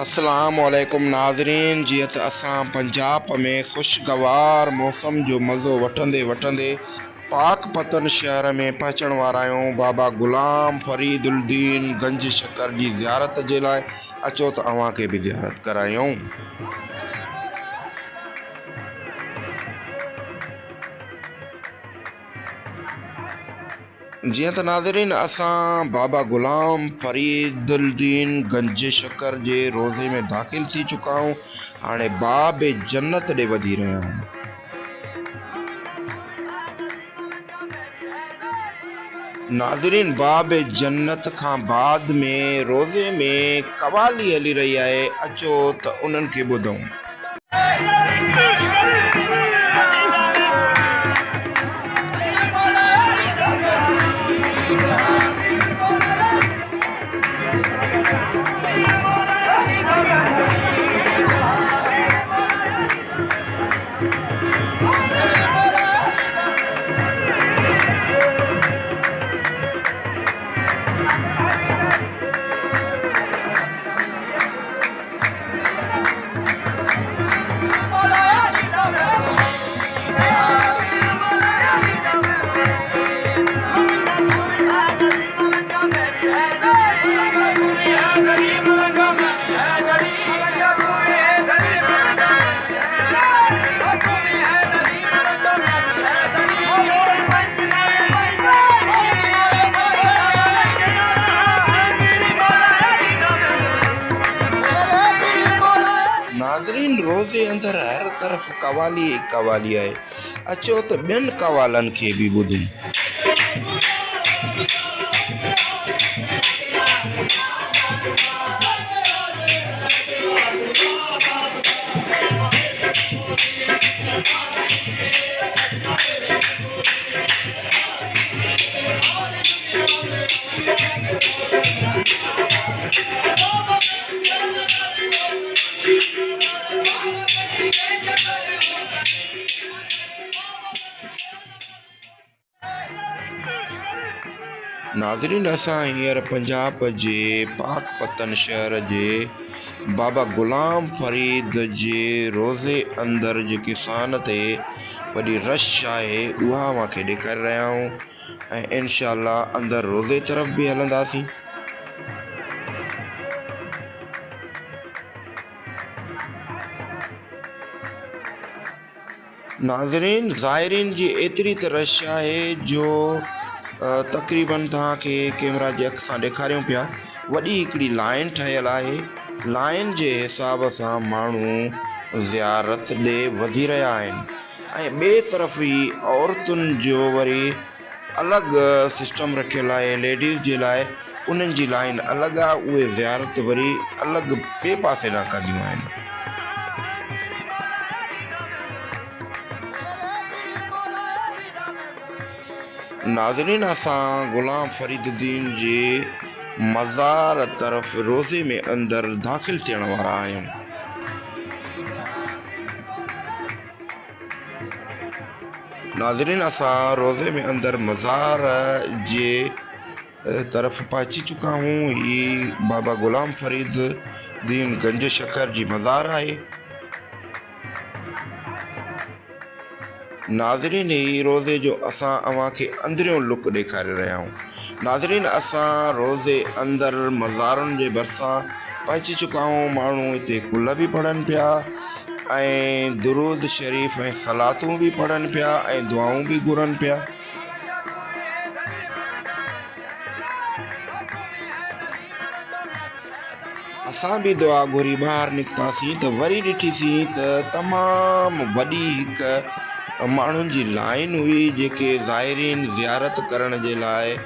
अस्सलामुअलैकुम नाज़रीन। जीअं त असां पंजाब में ख़ुशगवार मौसम जो मज़ो वठंदे वठंदे पाक पतन शहर में पहुचण वारा आहियूं। बाबा ग़ुलाम फरीदुद्दीन गंज शकर जी ज़ियारत जे लाइ अचो त अव्हांखे बि ज़ियारत करायूं। जीअं त नाज़रीन असां बाबा ग़ुलाम फरीदुद्दीन गंज शकर जे रोज़े में दाख़िल थी चुका आहियूं। हाणे बाब जन्नत ॾे वधी रहिया आहियूं। नाज़रीन बाब जन्नत खां बाद में रोज़े में कवाली हली रही आहे। अचो त उन्हनि खे ॿुधूं। नाज़रीन रोज़े अंदर हर तरफ़ कवाली ही कवाली आहे। अचो त ॿियनि कवालनि खे बि ॿुधूं। नाज़रीन असां हींअर पंजाब जे पाक पतन शहर जे बाबा ग़ुलाम फरीद जे रोज़े अंदर जेके सान ते वॾी रश आहे उहा मूंखे ॾेखारे रहिया आहियूं ऐं इंशाअल्लाह अंदर रोज़े तरफ़ बि हलंदासीं। नाज़रीन ज़ाइरीन जी एतिरी त रश आहे जो तक़रीबन तव्हांखे कैमरा जे अख सां ॾेखारियूं पिया। वॾी हिकिड़ी लाइन ठहियल आहे। लाइन जे हिसाब सां माण्हू ज़ियारत ॾे वधी रहिया आहिनि ऐं ॿिए तरफ़ ई औरतुनि जो वरी अलॻि सिस्टम रखियल आहे। लेडीज़ जे लाइ उन्हनि जी लाइन अलॻि आहे। उहे ज़ियारत वरी अलॻि ॿिए पासे ॾांहुं कंदियूं आहिनि। नाज़रीन असां ग़ुलाम फरीदुद्दीन जे मज़ार तरफ़ रोज़े में अंदर दाख़िल थियण वारा आहियूं। नाज़रीन असां रोज़े में अंदर मज़ार जे तरफ़ पहुची चुका हूँ। ही बाबा ग़ुलाम फरीदुद्दीन गंज शकर जी मज़ार आहे। नाज़रीन ही रोज़े जो असां अव्हांखे अंदरियों लुक ॾेखारे रहिया आहियूं। नाज़रीन असां रोज़े अंदर मज़ारुनि जे भरिसां पहुची चुका आहियूं। माण्हू हिते कुल बि पढ़नि पिया ऐं दुरूद शरीफ़ ऐं सलातूं बि पढ़नि पिया ऐं दुआऊं बि घुरनि पिया। असां बि दुआ घुरी ॿाहिरि निकितासीं त वरी ॾिठीसीं त तमामु वॾी हिकु माण्हुनि जी लाइन हुई जेके ज़ाइरीन ज़ियारत करण जे लाइ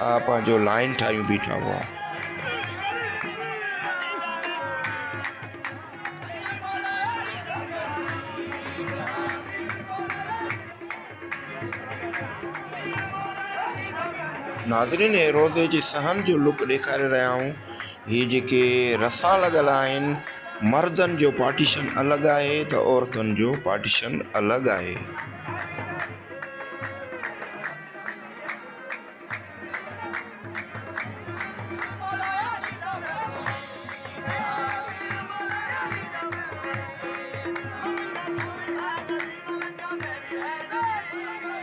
पंहिंजो लाइन ठाहियूं बीठा हुआ। नाज़रीन रोज़े जे सहन जो लुक ॾेखारे रहिया आहियूं। ही जेके रसा लॻल आहिनि मर्दनि जो पार्टीशन अलॻि आहे त औरतुनि जो पार्टीशन अलॻि आहे।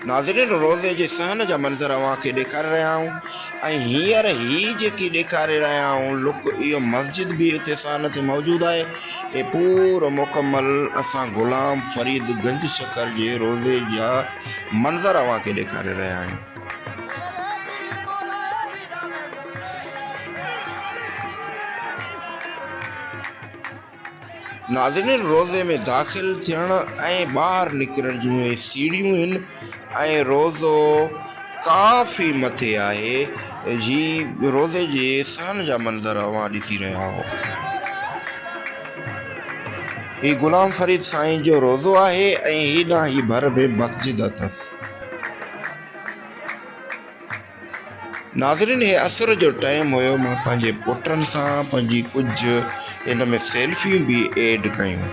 नाज़रीन, रोज़े जे सहन जा मंज़र अव्हांखे ॾेखारे रहिया आहियूं ऐं हींअर ही जेकी ॾेखारे रहिया आहियूं लुक, इहो मस्जिद बि हिते सहन ते मौजूदु आहे। हे पूरो मुकमल असां ग़ुलाम फरीद गंज शकर जे रोज़े जा मंज़र अव्हांखे ॾेखारे रहिया आहियूं। नाज़रीन, रोज़े में दाख़िल थियण ऐं ॿाहिरि निकिरण जूं इहे सीढ़ियूं आहिनि ऐं रोज़ो काफ़ी मथे आहे। जी रोज़े जे सहन जा मंज़र अव्हां ॾिसी रहिया हो। ही ग़ुलाम फरीद साईं जो रोज़ो आहे ऐं हेॾां ही भर में मस्जिद अथसि। नाज़रीन, हे असर जो टाइम हुयो। मां पंहिंजे पुटनि सां पंहिंजी कुझु इन में सेल्फियूं बि एड कयूं।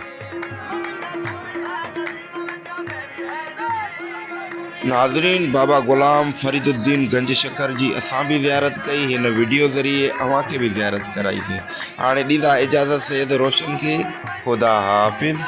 नाज़रीन, बाबा ग़ुलाम फरीदुद्दीन गंज शकर जी असां बि ज़ियारत कई, हिन वीडियो ज़रिए अव्हांखे बि ज़ियारत कराईसीं। हाणे ॾींदा इजाज़त सैयद रोशन खे। ख़ुदा हाफ़िज़।